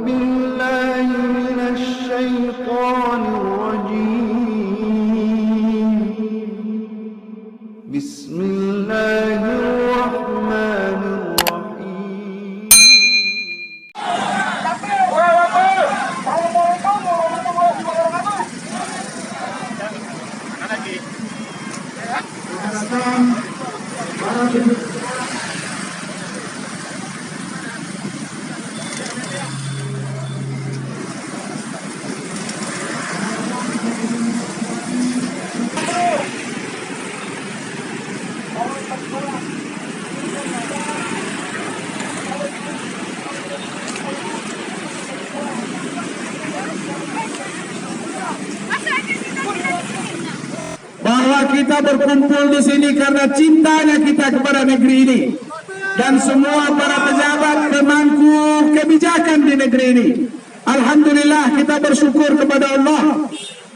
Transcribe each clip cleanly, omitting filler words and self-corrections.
بالله من الشيطان الرجيم. بسم الله الرحمن الرحيم. Bahwa kita berkumpul di sini karena cintanya kita kepada negeri ini dan semua para pejabat pemangku kebijakan di negeri ini. Alhamdulillah, kita bersyukur kepada Allah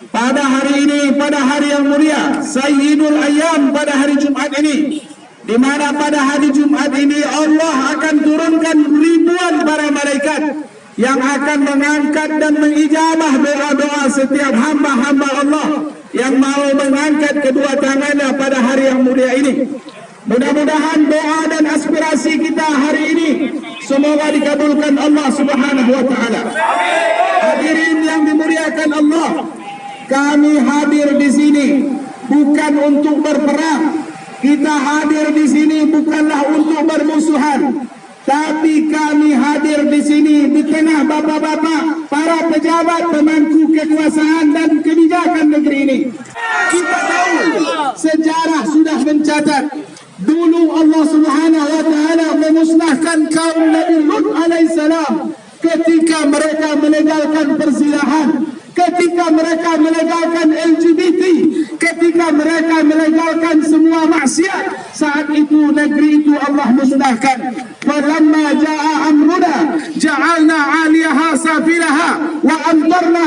pada hari ini, pada hari yang mulia Sayyidul Ayyam, pada hari Jumat ini, di mana pada hari Jumat ini Allah akan turunkan ribuan para malaikat yang akan mengangkat dan mengijabah doa-doa setiap hamba-hamba Allah yang mau mengangkat kedua tangannya pada hari yang mulia ini. Mudah-mudahan doa dan aspirasi kita hari ini semoga dikabulkan Allah Subhanahu wa taala. Hadirin yang dimuliakan Allah, kami hadir di sini bukan untuk berperang. Kita hadir di sini bukanlah untuk bermusuhan, tapi kami hadir di sini di tengah bapak-bapak, para pejabat pemangku kekuasaan dan kebijakan negeri ini. Kita tahu sejarah sudah mencatat dulu Allah Subhanahu wa taala memusnahkan kaum Nabi Lut alaihissalam ketika mereka melegalkan perzinahan, ketika mereka melegalkan LGBT, ketika mereka melegalkan semua maksiat. Saat itu negeri itu Allah musnahkan. Falamma jaa amruna ja'alna 'aliyaha safilaha wa amtarna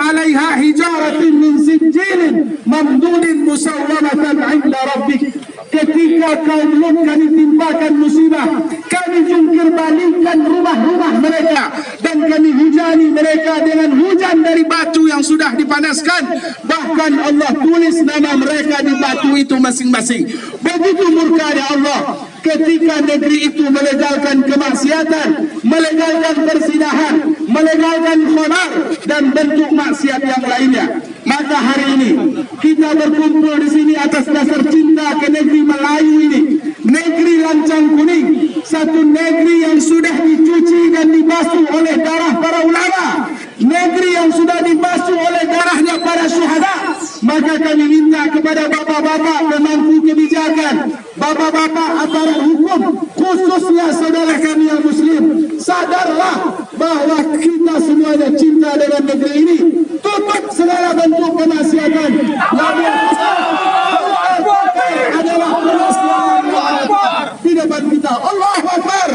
'alaiha hijaratin min sijilin mamdudin musawwamatan 'inda rabbik. Ketika kaum Lut kami timpakan musibah, kami jungkir balikkan rumah-rumah mereka dan kami hujani mereka dengan hujan dari batu yang sudah dipanaskan. Bahkan Allah tulis nama mereka di batu itu masing-masing. Begitu murkanya Allah ketika negeri itu melegalkan kemaksiatan, melegalkan perzinahan, melegalkan khamar dan bentuk maksiat yang lainnya. Maka hari ini kita berkumpul di sini atas dasar cinta ke negeri Melayu ini, negeri lancang kuning, satu negeri yang sudah dicuci dan dibasuh oleh darah para ulama, negeri yang sudah dibasuh oleh darahnya para syuhada. Maka kami minta kepada bapak-bapak pemangku kebijakan, bapak-bapak aparat hukum, khususnya saudara kami yang muslim, sadarlah bahwa kita semuanya cinta dengan negeri ini. Tutup segala bentuk kemaksiatan. Adalah kemaksiatan di depan kita. Allahu Akbar.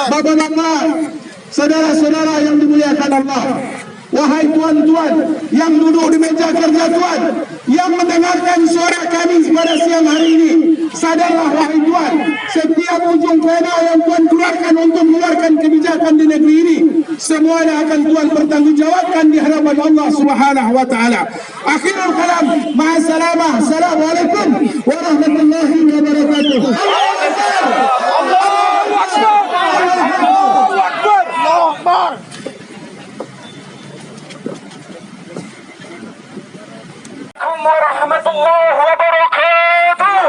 Bapak-bapak, saudara-saudara yang dimuliakan Allah, wahai tuan-tuan yang duduk di meja kerja tuan, yang mendengarkan suara kami pada siang hari ini, sadarlah wahai tuan, setiap ujung pena yang tuan keluarkan untuk mengeluarkan kebijakan di negeri ini, semuanya akan tuan bertanggungjawabkan di hadapan Allah Subhanahu wa taala. Akhirul kalam, ma'assalamah, assalamualaikum warahmatullahi wabarakatuh. Warahmatullahi wabarakatuh.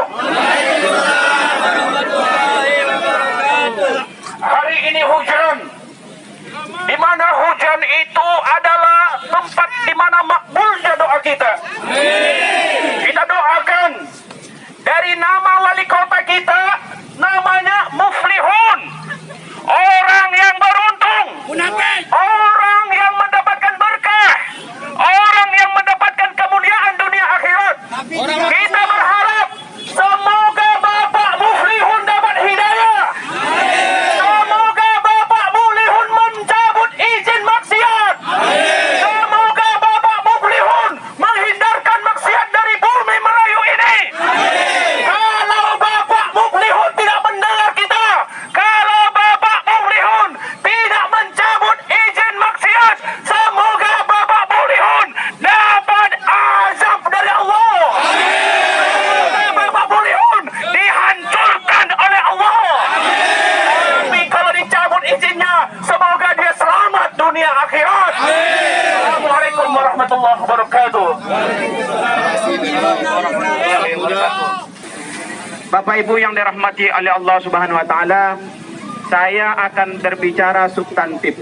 Hari ini hujan, di mana hujan itu adalah tempat di mana makbulnya doa kita. Kita doakan Bapak Ibu yang dirahmati oleh Allah Subhanahu wa taala, saya akan berbicara substantif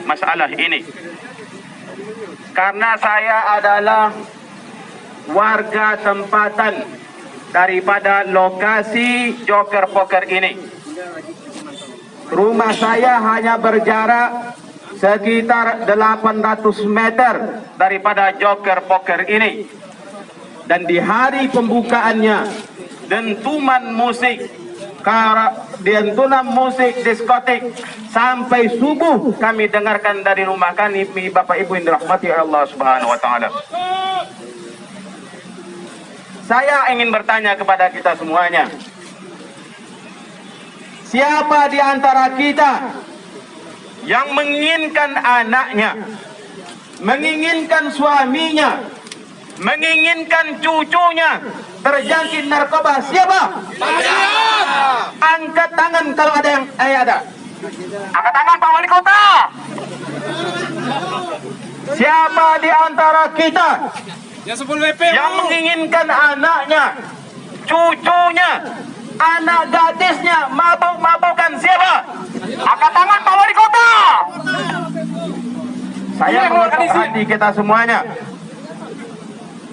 masalah ini. Karena saya adalah warga tempatan daripada lokasi Joker Poker ini. Rumah saya hanya berjarak sekitar 800 meter daripada Joker Poker ini. Dan di hari pembukaannya, dentuman musik diskotik sampai subuh kami dengarkan dari rumah kami, Bapak Ibu yang dirahmati Allah Subhanahu wa taala. Saya ingin bertanya kepada kita semuanya, siapa di antara kita yang menginginkan anaknya, menginginkan suaminya, menginginkan cucunya terjangkit narkoba? Siapa? Angkat tangan kalau ada yang ada. Angkat tangan Pak Wali Kota. Siapa di antara kita yang menginginkan anaknya, cucunya, anak gadisnya mabuk-mabukan? Siapa? Angkat tangan Pak Wali Kota. Saya mengutuk hati kita semuanya.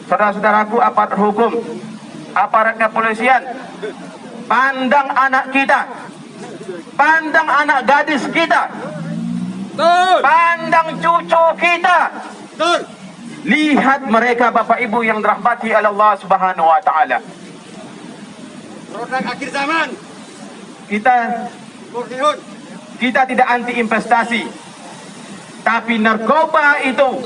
Saudara-saudaraku aparat hukum, aparat kepolisian, pandang anak kita, pandang anak gadis kita, pandang cucu kita. Lihat mereka Bapak Ibu yang dirahmati oleh Allah Subhanahu wa taala. Produk akhir zaman. Kita tidak anti investasi, tapi narkoba itu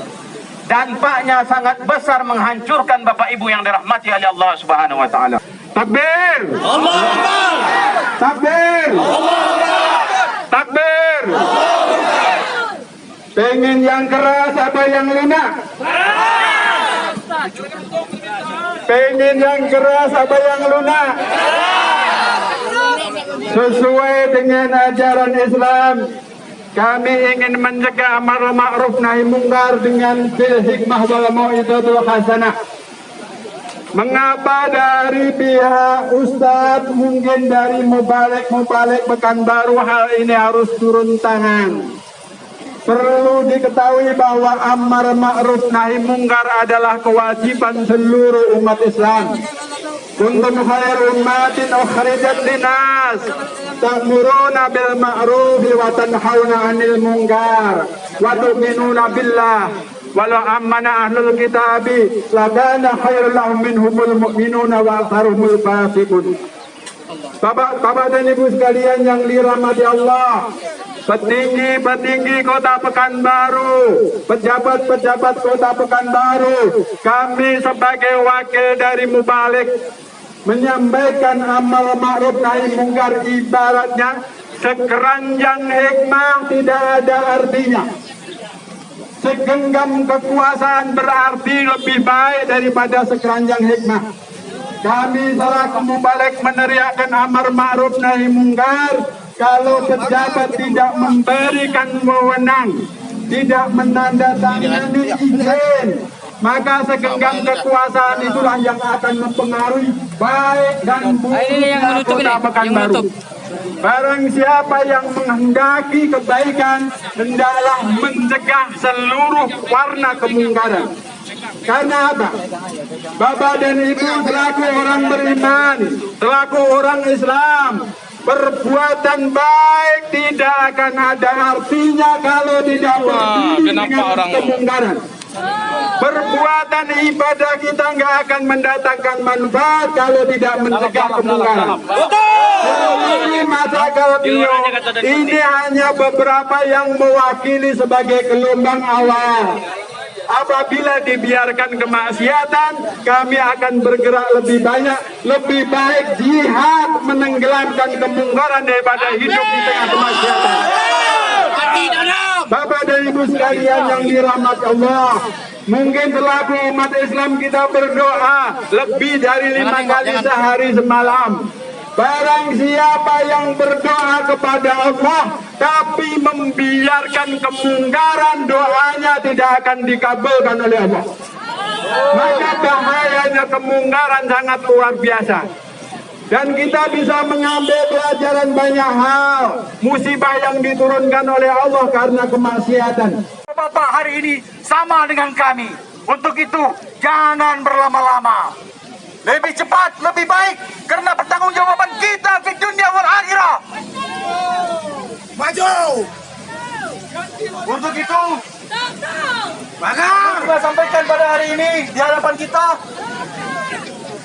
dampaknya sangat besar menghancurkan Bapak Ibu yang dirahmati oleh Allah Subhanahu wa taala. Takbir! Allahu Akbar! Takbir! Allahu Akbar! Takbir! Allahu Akbar! Pengen yang keras apa yang lunak? Pengen yang keras apa yang lunak? Sesuai dengan ajaran Islam, kami ingin mencegah amar ma'ruf nahi mungkar dengan bil hikmah wal mau'izatul hasanah. Mengapa dari pihak Ustadz, mungkin dari Mubalik Pekanbaru, hal ini harus turun tangan? Perlu diketahui bahwa amar ma'ruf nahi mungkar adalah kewajiban seluruh umat Islam. Kuntum khair ummatin ukhrijat linas ta'muruna bil ma'ruf wa tanhauna 'anil munkar wa tu'minuna billah walau amana ahlul kitabi lakana khairul lahum minhumul mu'minuna wa aktharuhumul fasiqun. Bapak dan Ibu sekalian yang dirahmati Allah, petinggi-petinggi Kota Pekanbaru, pejabat-pejabat Kota Pekanbaru, kami sebagai wakil dari Mubalik menyampaikan amal ma'ruf nahi mungkar ibaratnya sekeranjang hikmah tidak ada artinya. Segenggam kekuasaan berarti lebih baik daripada sekeranjang hikmah. Kami selaku Mubalik meneriakkan amar ma'ruf nahi mungkar. Kalau pejabat tidak memberikan wewenang, tidak menandatangani izin, maka segenggam kekuasaan itulah yang akan mempengaruhi baik dan buruknya Kota Pekanbaru. Barang siapa yang menghendaki kebaikan, hendaklah mencegah seluruh warna kemungkaran. Karena apa? Bapak dan Ibu selaku orang beriman, selaku orang Islam, perbuatan baik tidak akan ada artinya kalau tidak berdiri dengan kemungkaran. Perbuatan ibadah kita nggak akan mendatangkan manfaat kalau tidak mencegah kemungkaran. Ini masyarakat ini hanya beberapa yang mewakili sebagai gelombang awal. Apabila dibiarkan kemaksiatan, kami akan bergerak lebih banyak, lebih baik jihad menenggelamkan kemungkaran daripada hidup di tengah kemaksiatan. Bapak dan Ibu sekalian yang dirahmati Allah, mungkin selaku umat Islam kita berdoa lebih dari 5 kali sehari semalam. Barang siapa yang berdoa kepada Allah tapi membiarkan kemungkaran, doanya tidak akan dikabulkan oleh Allah. Maka bahayanya kemungkaran sangat luar biasa. Dan kita bisa mengambil pelajaran banyak hal. Musibah yang diturunkan oleh Allah karena kemaksiatan. Bapak hari ini sama dengan kami. Untuk itu, jangan berlama-lama. Lebih cepat, lebih baik. Karena pertanggungjawaban kita di dunia wal akhirah. Maju! Untuk itu, maka kita sampaikan pada hari ini di hadapan kita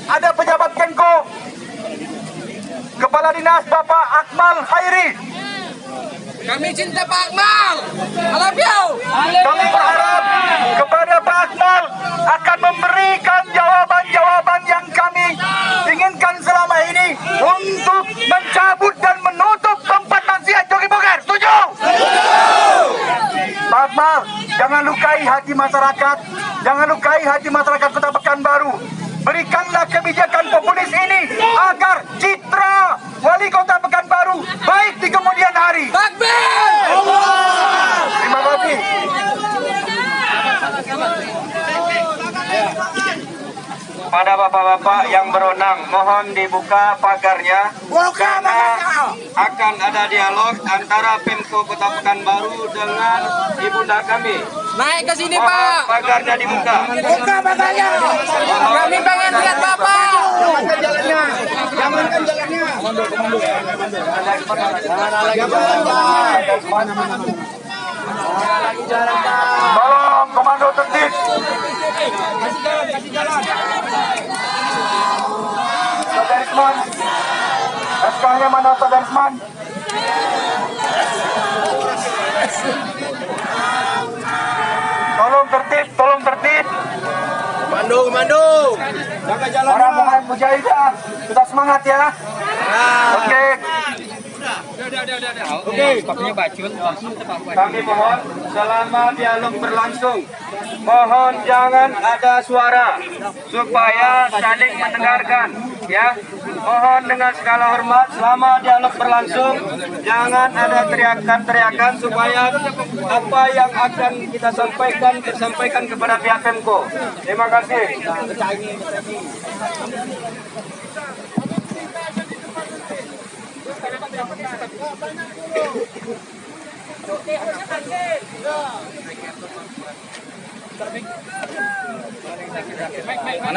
ada pejabat Menko, Kepala Dinas Bapak Akmal Khairi. Kami cinta Pak Akmal. I love you. Kami berharap kepada Pak Akmal akan memberikan jawaban-jawaban yang kami inginkan selama ini untuk mencabut dan menutup tempat maksiat Joki Boker. Setuju? Pak Akmal, jangan lukai hati masyarakat, jangan lukai hati masyarakat Kota Pekanbaru. Berikanlah kebijakan populis ini agar citra wali kota Pekanbaru baik di kemudian hari. Takbir. Terima kasih. Pada bapak-bapak yang berwenang, mohon dibuka pagarnya karena akan ada dialog antara Pemko Kota Pekanbaru dengan ibunda kami. Naik ke sini, Mohon Pak. pagarnya dibuka. Buka pagarnya. Kami pengen lihat Bapak. Tolong komando tertib. Sadarisman, SK-nya mana Sadarisman? Tolong tertib, tolong tertib. Komando. Para mujahidah, sudah semangat ya. Oke. Kami mohon selama dialog berlangsung, mohon jangan ada suara supaya saling mendengarkan ya. Mohon dengan segala hormat selama dialog berlangsung jangan ada teriakan-teriakan supaya apa yang akan kita sampaikan disampaikan kepada pihak Pemko. Terima kasih.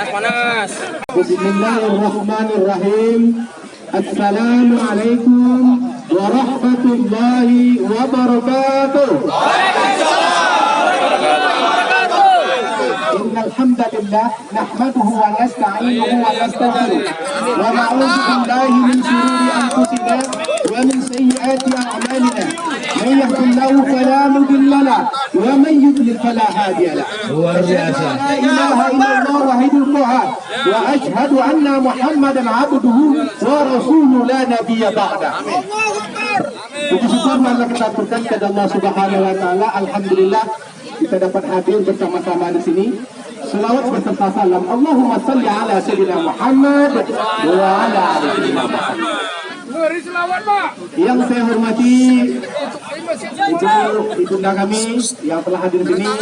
Panas. Bismillahirrahmanirrahim. Assalamualaikum warahmatullahi wabarakatuh. Innal hamdalillah nahmaduhu wa nasta'inuhu wa nastaghfiruh wa na'udzu billahi min shururi anfusina wa min sayyiati a'malina. Man yahdihillahu fala mudilla lahu wa man yudlil fala hadiya lahu. La ilaha illallah wahidul qahhar wa ashhadu anna Muhammadan 'abduhu wa rasuluhu la nabiyya ba'da. Puji syukur marilah kita aturkan kepada Allah Subhanahu wa taala. Alhamdulillah kita dapat hadir bersama-sama di sini. Selawat beserta salam. Allahumma salli ala sayyidina Muhammad wa ala ali sayyidina Muhammad. Yang saya hormati ibunda kami yang telah hadir di sini.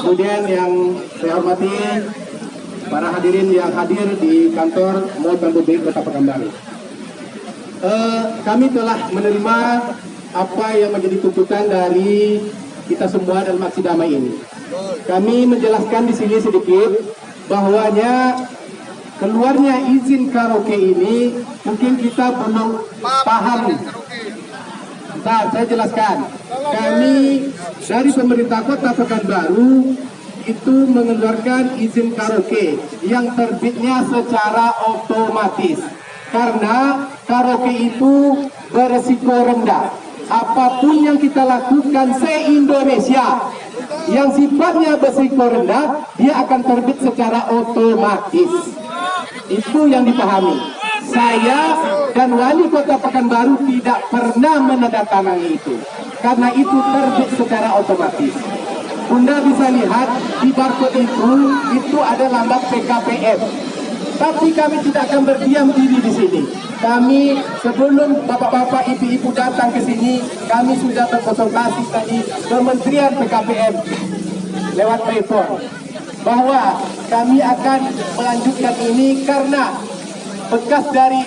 Kemudian yang saya hormati para hadirin yang hadir di kantor Mall Pembudik Kota Pekanbaru. Kami telah menerima apa yang menjadi tuntutan dari kita semua dalam aksi damai ini. Kami menjelaskan di sini sedikit bahwanya keluarnya izin karaoke ini mungkin kita belum paham. Nah, saya jelaskan. Kami dari pemerintah Kota Pekanbaru itu mengeluarkan izin karaoke yang terbitnya secara otomatis karena karaoke itu beresiko rendah. Apapun yang kita lakukan se-Indonesia yang sifatnya berisiko rendah, dia akan terbit secara otomatis. Itu yang dipahami. Saya dan wali kota Pekanbaru tidak pernah menandatangani itu, karena itu terbit secara otomatis. Bunda bisa lihat di barcode itu ada lambat PKPM. Tapi kami tidak akan berdiam diri di sini. Kami sebelum bapak-bapak, ibu-ibu datang ke sini, kami sudah berkonsultasi tadi Kementerian PKPM lewat telepon bahwa kami akan melanjutkan ini karena bekas dari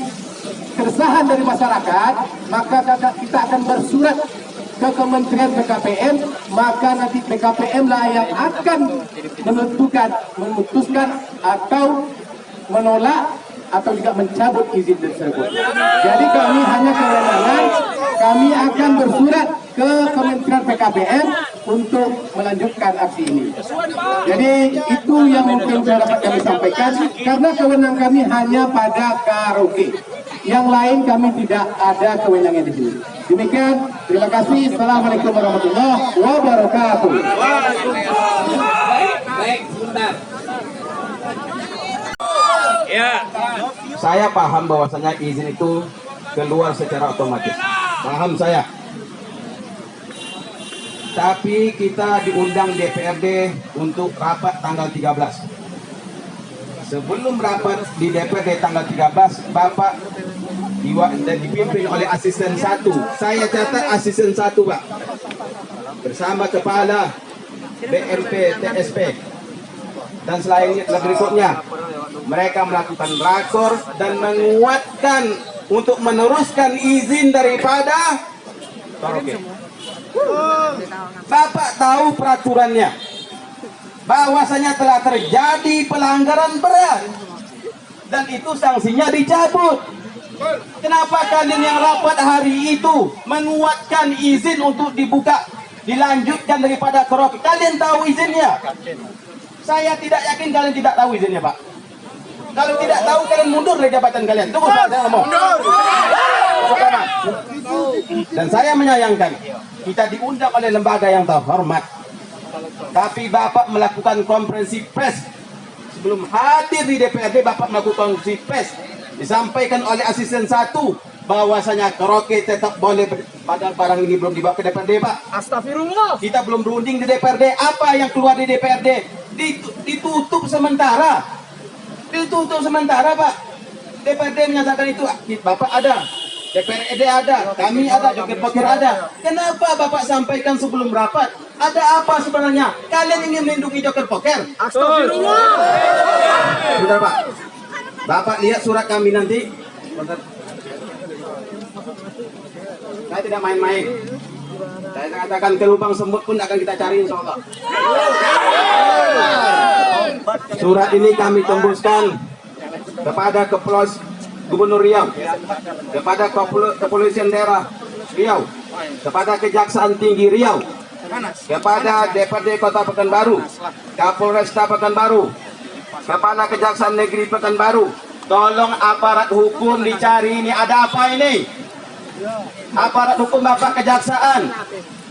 keresahan dari masyarakat, maka kita akan bersurat ke Kementerian PKPM, maka nanti PKPM lah yang akan memutuskan atau menolak atau juga mencabut izin tersebut. Jadi kami hanya kewenangan, kami akan bersurat ke Kementerian PKPM untuk melanjutkan aksi ini. Jadi itu yang mungkin dapat kami sampaikan, karena kewenangan kami hanya pada karaoke. Yang lain kami tidak ada kewenangan di sini. Demikian, terima kasih. Assalamualaikum warahmatullahi wabarakatuh. Baik, sebentar. Saya paham bahwasanya izin itu keluar secara otomatis. Paham saya. Tapi kita diundang DPRD untuk rapat tanggal 13. Sebelum rapat di DPRD tanggal 13, Bapak dipimpin oleh asisten 1. Saya catat asisten 1, Pak. Bersama kepala BMP TSP. Dan selain berikutnya, mereka melakukan rakor dan menguatkan untuk meneruskan izin daripada karaoke. Bapak tahu peraturannya, bahwasanya telah terjadi pelanggaran berat dan itu sanksinya dicabut. Kenapa kalian yang rapat hari itu menguatkan izin untuk dibuka, dilanjutkan daripada karaoke? Kalian tahu izinnya? Saya tidak yakin kalian tidak tahu izinnya, Pak. Kalau tidak tahu, kalian mundur dari jabatan kalian. Tunggu, saya ngomong. Dan saya menyayangkan, kita diundang oleh lembaga yang terhormat, tapi Bapak melakukan konferensi pers. Sebelum hadir di DPRD, Bapak melakukan konferensi pers. Disampaikan oleh asisten 1 bahwasanya karaoke tetap boleh, padahal barang ini belum dibawa ke DPRD, Pak. Astagfirullah. Kita belum berunding di DPRD. Apa yang keluar di DPRD ditutup sementara. Ditutup sementara, Pak. DPRD menyatakan itu. Bapak ada, DPRD ada, kami ada, joget-joget ada. Kenapa Bapak sampaikan sebelum rapat? Ada apa sebenarnya? Kalian ingin melindungi joget-joget? Astagfirullah. Sudah, Pak. Bapak lihat surat kami nanti. Saya tidak main-main. Saya katakan ke lubang semut pun akan kita cari, insya Allah. Surat ini kami tembuskan kepada Gubernur Riau, kepada Kepolisian Daerah Riau, kepada Kejaksaan Tinggi Riau, kepada DPRD Kota Pekanbaru, Kapolresta Pekanbaru, kepada Kejaksaan Negeri Pekanbaru. Tolong aparat hukum dicari, ini ada apa ini? Aparat hukum, Bapak Kejaksaan,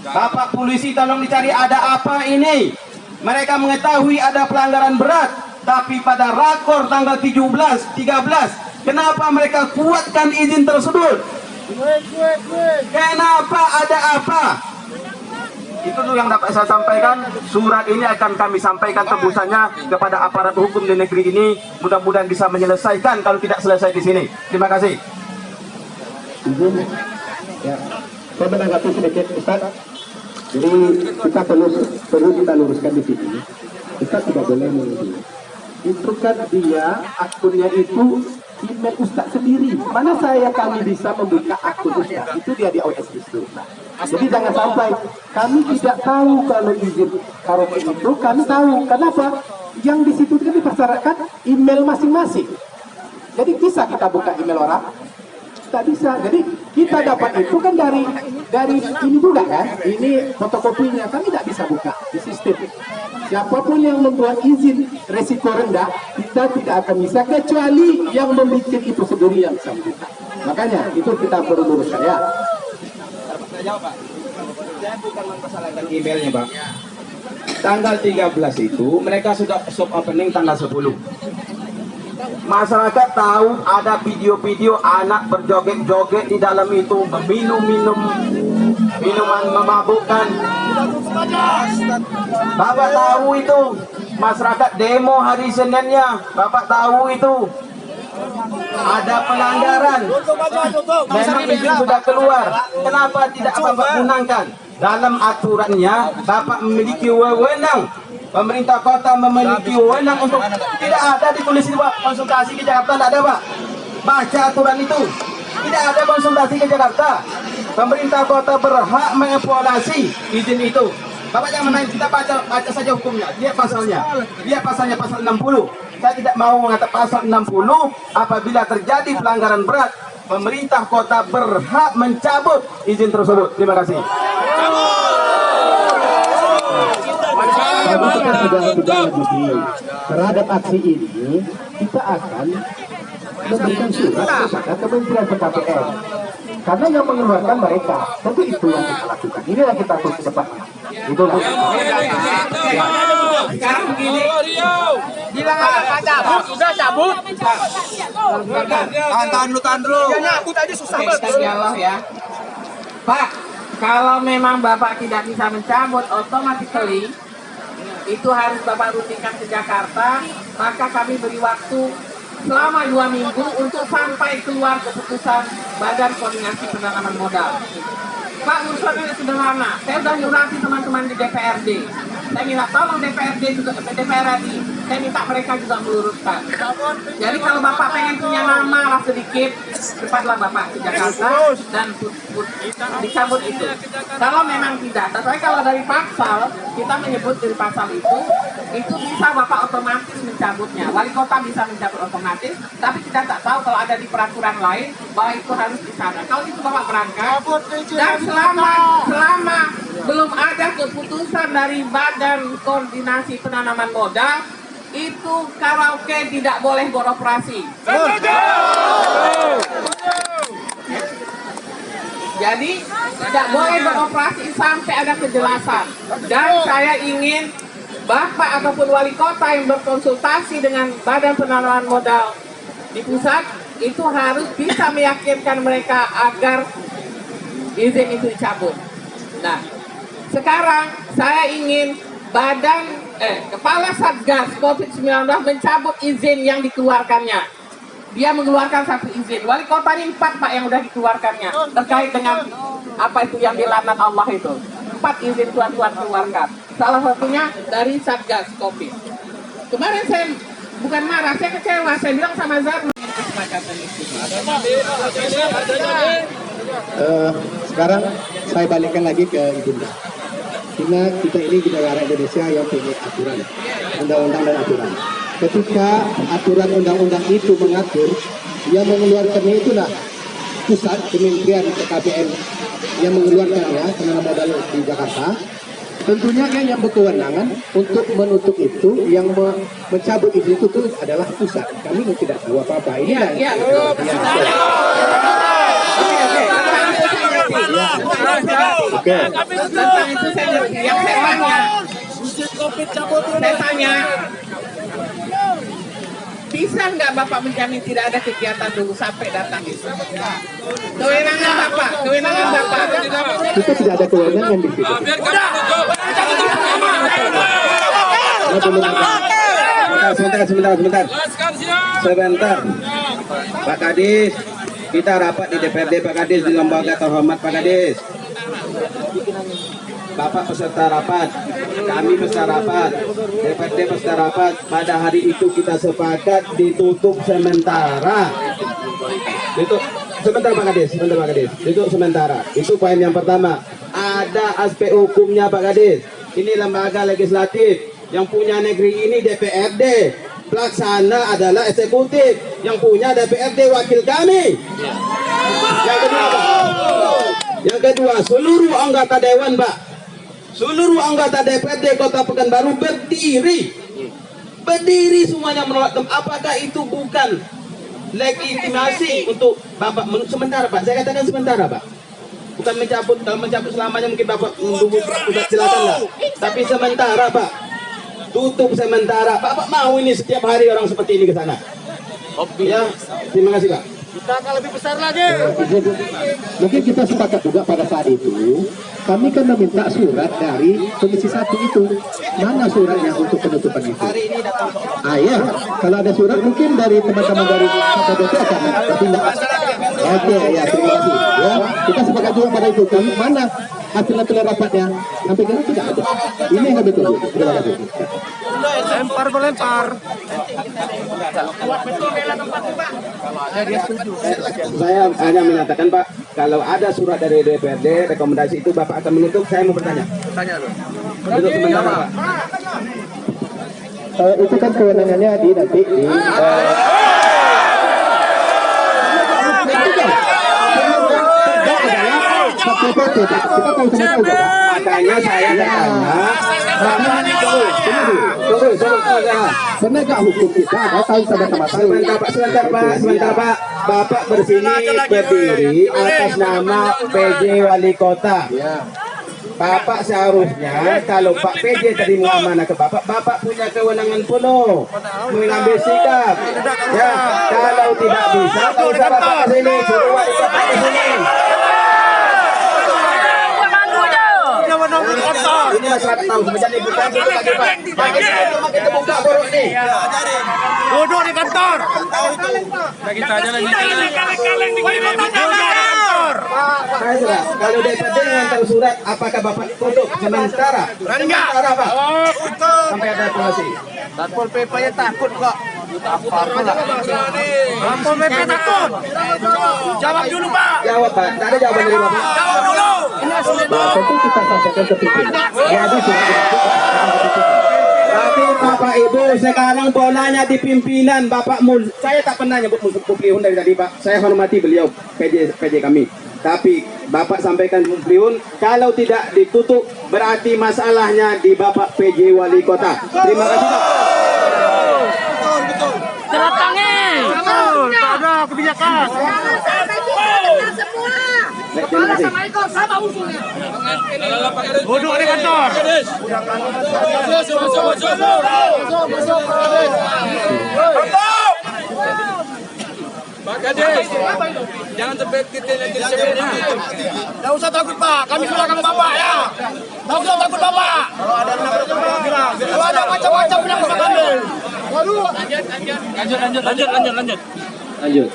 Bapak Polisi, tolong dicari ada apa ini? Mereka mengetahui ada pelanggaran berat, tapi pada rakor tanggal 13, kenapa mereka kuatkan izin tersebut? Kenapa, ada apa? Itu dulu yang dapat saya sampaikan. Surat ini akan kami sampaikan tembusannya kepada aparat hukum di negeri ini. Mudah-mudahan bisa menyelesaikan kalau tidak selesai di sini. Terima kasih. Ya, saya menanggapi sedikit, Ustaz. Jadi kita perlu kita luruskan di sini. Kita tidak boleh menuduh. Itu kan dia akunnya itu email Ustaz sendiri. Mana kami bisa membuka akun Ustaz? Itu dia di OS itu. Jadi jangan sampai kami tidak tahu kalau izin karaoke itu. Kami tahu. Kenapa? Yang di situ kan dipersyaratkan email masing-masing. Jadi bisa kita buka email orang? Tak bisa. Jadi kita dapat itu kan dari ini juga kan. Ini fotokopinya, kami tidak bisa buka di sistem. Siapapun yang membuat izin resiko rendah, kita tidak akan bisa, kecuali yang membuat itu sendiri yang bisa buka. Makanya itu kita perlu luruskan, ya. Saya jawab, Pak. Saya bukan mempersalahkan emailnya, Pak. Tanggal 13 itu mereka sudah soft opening tanggal 10. Masyarakat tahu ada video-video anak berjoget-joget di dalam itu, minum minuman memabukkan. Bapak tahu itu. Masyarakat demo hari Seninnya, Bapak tahu itu. Ada pelanggaran. Memang izin sudah keluar. Kenapa tidak Bapak gunakan? Dalam aturannya, Bapak memiliki wewenang. Pemerintah kota memiliki wewenang untuk, tidak ada ditulis di Pak, konsultasi ke Jakarta, tidak ada, Pak. Baca aturan itu. Tidak ada konsultasi ke Jakarta. Pemerintah kota berhak mengevaluasi izin itu. Bapak jangan main, kita baca saja hukumnya. Lihat pasalnya. Lihat pasalnya, pasal 60. Saya tidak mau mengatakan pasal 60 apabila terjadi pelanggaran berat, pemerintah kota berhak mencabut izin tersebut. Terima kasih. Kami kita sudah lebih terhadap aksi ini, kita akan memberikan surat kepada Kementerian PKPN. Karena yang mengeluarkan mereka, tentu itu yang kita lakukan. Ini yang kita terus ke depan. Itulah. Sekarang begini, bilang aja sudah cabut. Tahan dulu. Ya nyabut aja susah banget. Ya. Pak, kalau memang Bapak tidak bisa mencabut otomatis itu harus Bapak rutinkan ke Jakarta, maka kami beri waktu selama 2 minggu untuk sampai keluar keputusan Badan Koordinasi Penanaman Modal. Pak, urusannya sederhana. Saya sudah nyurati teman-teman di DPRD. Saya minta tolong DPRD juga, DPR RI. Saya minta mereka juga meluruskan. Jadi kalau Bapak pengen punya nama lah sedikit, cepatlah Bapak ke Jakarta dan dicabut itu. Kalau memang tidak, tapi kalau dari pasal, kita menyebut dari pasal itu bisa Bapak otomatis mencabutnya. Wali kota bisa mencabut otomatis, tapi kita tak tahu kalau ada di peraturan lain bahwa itu harus di sana. Kalau itu Bapak berangkat, dan selama belum ada keputusan dari Badan Koordinasi Penanaman Modal, itu karaoke tidak boleh beroperasi. Jadi tidak boleh beroperasi sampai ada kejelasan. Dan saya ingin Bapak ataupun wali kota yang berkonsultasi dengan Badan Penanaman Modal di pusat itu harus bisa meyakinkan mereka agar izin itu dicabut. Nah, sekarang saya ingin Kepala Satgas COVID-19 mencabut izin yang dikeluarkannya. Dia mengeluarkan 1 izin. Wali kota ini 4 Pak yang udah dikeluarkannya terkait dengan apa itu yang dilaknat Allah itu. 4 izin tuan-tuan keluarkan. Salah satunya dari Satgas COVID. Kemarin saya bukan marah, saya kecewa. Saya bilang sama Zar kesepakatan itu. Sekarang saya balikkan lagi ke Ibunda. Karena kita ini di negara Indonesia yang punya aturan, undang-undang dan aturan. Ketika aturan undang-undang itu mengatur, yang mengeluarkannya itulah pusat Kementerian PKPN yang mengeluarkannya penanaman modal di Jakarta. Tentunya kan yang berkewenangan untuk menutup itu, yang mencabut izin itu adalah pusat. Kami tidak tahu apa-apa. Ini lah. Oke. Tentang itu yang saya tanya, bisa nggak Bapak menjamin tidak ada kegiatan dulu sampai datang itu? Kewenangan Bapak. Kita tidak ada kewenangan di situ. Sebentar. Pak Kadis, kita rapat di DPRD Pak Kadis, di lembaga terhormat Pak Kadis. Bapak peserta rapat, kami peserta rapat, DPRD peserta rapat. Pada hari itu kita sepakat ditutup sementara. Sebentar Pak Kadis, ditutup sementara. Itu poin yang pertama. Ada aspek hukumnya Pak Kadis. Ini lembaga legislatif, yang punya negeri ini DPRD. Pelaksana adalah eksekutif, yang punya DPRD wakil kami. Yang kedua, seluruh anggota dewan Pak, seluruh anggota DPRD Kota Pekanbaru berdiri semuanya menolak. Apakah itu bukan legitimasi untuk Bapak sementara Pak? Saya katakan sementara Pak, bukan mencabut. Kalau mencabut selamanya mungkin Bapak menunggu silakanlah, tapi sementara Pak, tutup sementara. Bapak mau ini setiap hari orang seperti ini ke sana? Ya, terima kasih Pak. Kita akan lebih besar lagi. Mungkin kita sepakat juga pada saat itu, kami kan meminta surat dari Komisi 1 itu. Mana suratnya untuk penutupan itu? Ya, kalau ada surat mungkin dari teman-teman dari KPDP akan bertindak. Oke, ya terima kasih. Ya, kita sepakat juga pada itu. Mana hasil rapatnya sampai kira tidak ada. Ini yang betul. Terima kasih. Saya hanya mengatakan Pak, kalau ada surat dari DPRD rekomendasi itu Bapak akan menutup. Saya mau bertanya. Untuk sementara Pak. Itu kan kewenangannya di nanti di makanya saya bertanya penegak hukum kita tahu sama-sama sebentar Pak Bapak berdiri atas nama PJ Wali Kota. Bapak seharusnya kalau Pak PJ tadi mengamanah ke Bapak punya kewenangan penuh mengambil sikap. Ya, kalau tidak bisa, tak usah Bapak ke sini, suruh Wali Kota ke sini. Ini masyarakat tahu semenjak dibuka dulu lagi Pak. Makin terbuka borok nih. Duduk di kantor. Kita aja lagi. Saya sudah. Kalau DPRD mengantar surat, apakah Bapak tutup sementara? Sementara Pak. Sampai ada evaluasi. Satpol PP nya takut kok. Satpol PP takut. Jawab dulu Pak. Jawab Pak. Tak ada jawaban dari Bapak. Jawab dulu. Tentu kita sampaikan ke pimpinan. Ya, ada Tapi Bapak Ibu sekarang bolanya di pimpinan Bapak saya tak pernah nyebut Muplihun dari tadi Pak. Saya hormati beliau PJ kami. Tapi Bapak sampaikan Muplihun kalau tidak ditutup berarti masalahnya di Bapak PJ Wali Kota. Terima kasih Pak. Tanda tangan. Betul. Tak ada kebijakan. Terima kasih. Duduk di kantor. Pak Kades, jangan terbetit lagi sebenarnya. Tidak usah takut Pak, kami belakang Bapak ya. Tidak usah takut Bapak. Kalau ada macam-macam yang bisa ambil. Lanjut.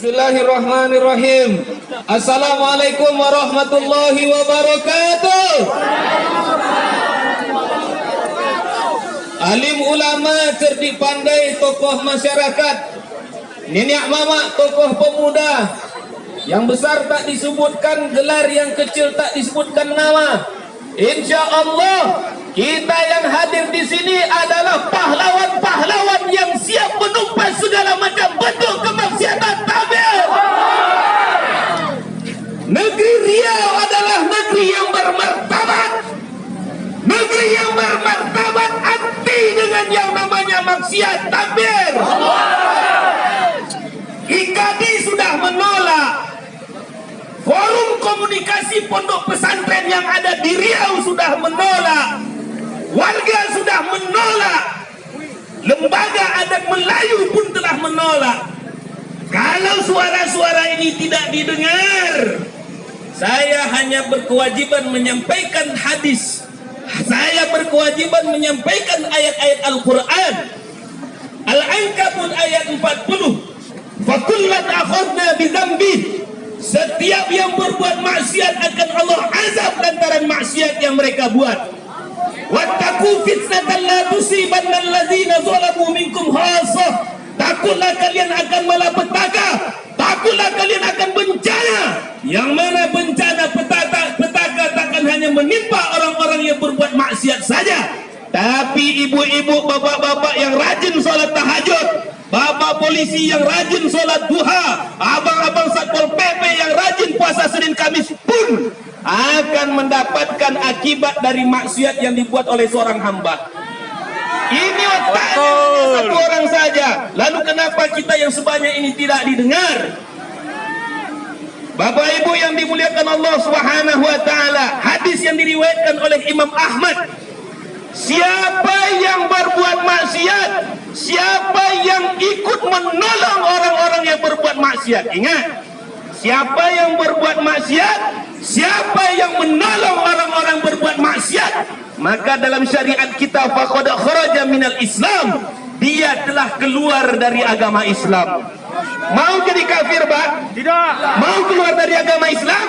Bismillahirrahmanirrahim. Assalamualaikum warahmatullahi wabarakatuh. Alim ulama, cerdik pandai, tokoh masyarakat, nenek mama, tokoh pemuda. Yang besar tak disebutkan gelar, yang kecil tak disebutkan nama. Insya Allah kita yang hadir di sini adalah pahlawan-pahlawan yang siap menumpas segala macam bentuk kemaksiatan. Takbir. Negeri Riau adalah negeri yang bermartabat. Negeri yang bermartabat anti dengan yang namanya maksiat. Takbir. IKD sudah menolak. Forum komunikasi pondok pesantren yang ada di Riau sudah menolak. Warga sudah menolak. Lembaga adat Melayu pun telah menolak. Kalau suara-suara ini tidak didengar, saya hanya berkewajiban menyampaikan hadis. Saya berkewajiban menyampaikan ayat-ayat Al-Quran. Al-Ankabut ayat 40. Fakullat akhadna bidzambih. Setiap yang berbuat maksiat akan Allah azab lantaran maksiat yang mereka buat. Wattaqu fitnatan la tusibanna allazina zalamu minkum khassah. Takutlah kalian akan malapetaka. Takutlah kalian akan bencana. Yang mana bencana petaka takkan hanya menimpa orang-orang yang berbuat maksiat saja, tapi ibu-ibu, bapak-bapak yang rajin sholat tahajud, bapak polisi yang rajin sholat duha, abang-abang satpol PP yang rajin puasa Senin Kamis pun akan mendapatkan akibat dari maksiat yang dibuat oleh seorang hamba. Ini tanya satu orang saja. Lalu kenapa kita yang sebanyak ini tidak didengar? Bapak Ibu yang dimuliakan Allah Subhanahu wa taala, hadis yang diriwayatkan oleh Imam Ahmad, siapa yang berbuat maksiat, siapa yang ikut menolong orang-orang yang berbuat maksiat, ingat, siapa yang berbuat maksiat, siapa yang menolong orang-orang berbuat maksiat, maka dalam syariat kita faqad kharaja minal Islam, dia telah keluar dari agama Islam. Mau jadi kafir, Pak? Tidak. Mau keluar dari agama Islam?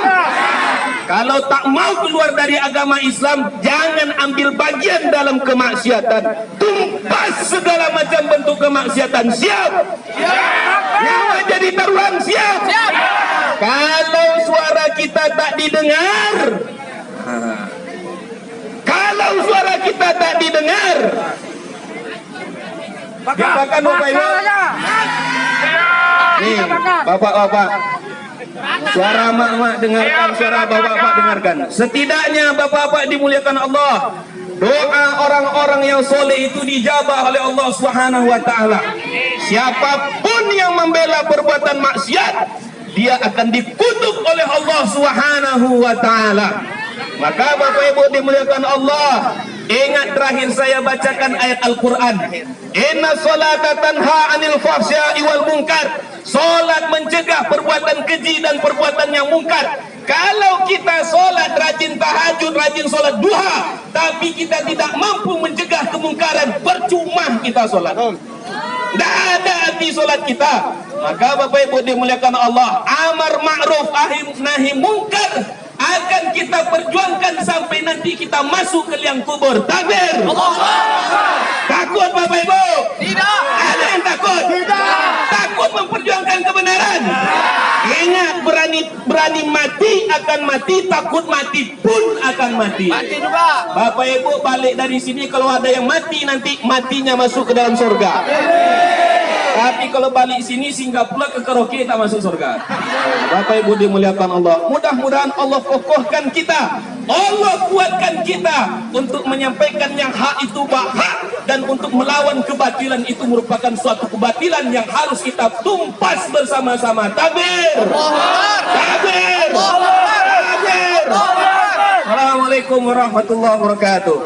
Kalau tak mau keluar dari agama Islam, jangan ambil bagian dalam kemaksiatan. Tumpas segala macam bentuk kemaksiatan. Siap? Nyawa jadi taruhan. Siap? Kalau suara kita tak didengar, kalau suara kita tak didengar, katakan Bapak Ibu. Nih, Bapak-bapak, suara mak-mak dengarkan, suara bapak-bapak dengarkan. Setidaknya bapak-bapak dimuliakan Allah, doa orang-orang yang soleh itu dijabah oleh Allah Subhanahu wa taala. Siapapun yang membela perbuatan maksiat, dia akan dikutuk oleh Allah Subhanahu wa taala. Maka Bapak Ibu dimuliakan Allah, ingat terakhir saya bacakan ayat Al-Quran. Inna salata tanha anil fahsya'i wal munkar. Solat mencegah perbuatan keji dan perbuatan yang mungkar. Kalau kita solat rajin tahajud, rajin solat duha, tapi kita tidak mampu mencegah kemungkaran, percuma kita solat. Tidak ada arti solat kita. Maka Bapak Ibu dimuliakan Allah, amar ma'ruf nahi mungkar akan kita perjuangkan sampai nanti kita masuk ke liang kubur. Takbir. Takut Bapak Ibu? Tidak. Ada yang takut? Tidak. Takut memperjuangkan kebenaran? Ingat, berani mati akan mati, takut mati pun akan mati. Mati juga. Bapak Ibu balik dari sini, kalau ada yang mati nanti matinya masuk ke dalam surga. Tapi kalau balik sini singgah pula ke karaoke tak masuk surga. Bapak Ibu dimuliakan Allah, mudah-mudahan Allah kokohkan kita, Allah kuatkan kita untuk menyampaikan yang hak itu hak, dan untuk melawan kebatilan itu merupakan suatu kebatilan yang harus kita tumpas bersama-sama. Takbir! Takbir! Takbir! Assalamualaikum warahmatullahi wabarakatuh.